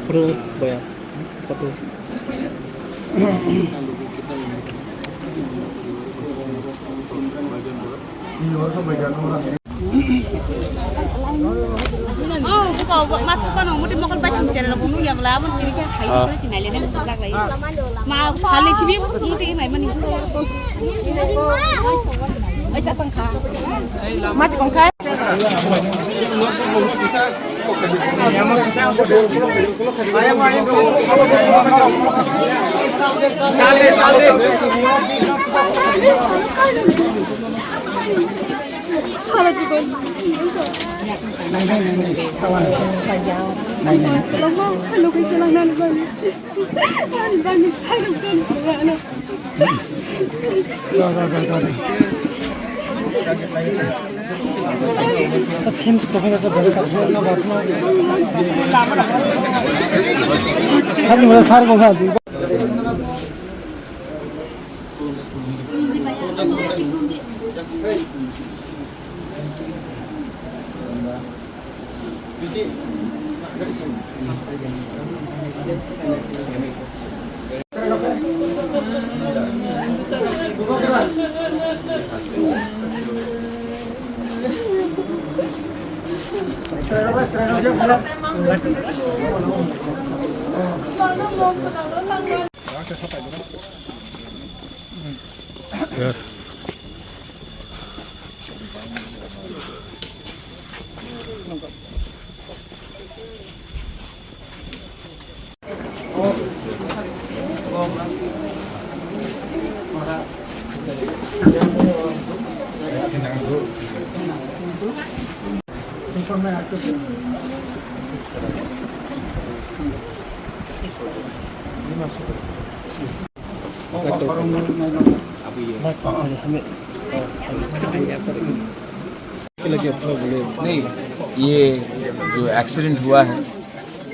Perut bayar satu. Buka masuk kan mau dimakan bacang jalan bunuh yang lama jadi kan hai itu cina lele lagi lagi. Mau kali sih mau ini này mình. Ai ta tăng khá. Mà chỉ còn khá. नहीं, ये जो accident हुआ है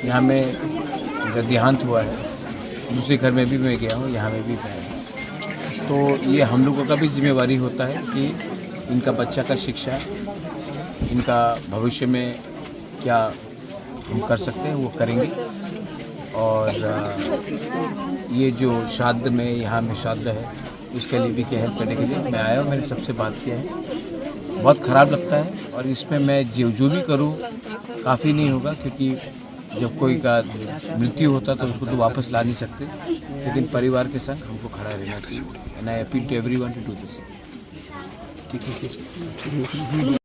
यहाँ में इनका देहांत हुआ है, दूसरे घर में भी मैं गया हूँ, यहाँ में भी मैं। तो ये हम लोगों का भी जिम्मेवारी होता है कि इनका बच्चा का शिक्षा, इनका भविष्य में क्या हम कर सकते हैं वो करेंगे। और ये जो श्राद्ध में यहाँ में श्राद्ध है उसके लिए भी क्या हेल्प करने के लिए मैं आया हूँ। मैंने सबसे बात किया है, बहुत ख़राब लगता है और इसमें मैं जो भी करूँ काफ़ी नहीं होगा, क्योंकि जब कोई का मृत्यु होता तो उसको तो वापस ला नहीं सकते, लेकिन परिवार के संग हमको खड़ा रहना चाहिए। And I appeal to everyone to do this. ठीक है।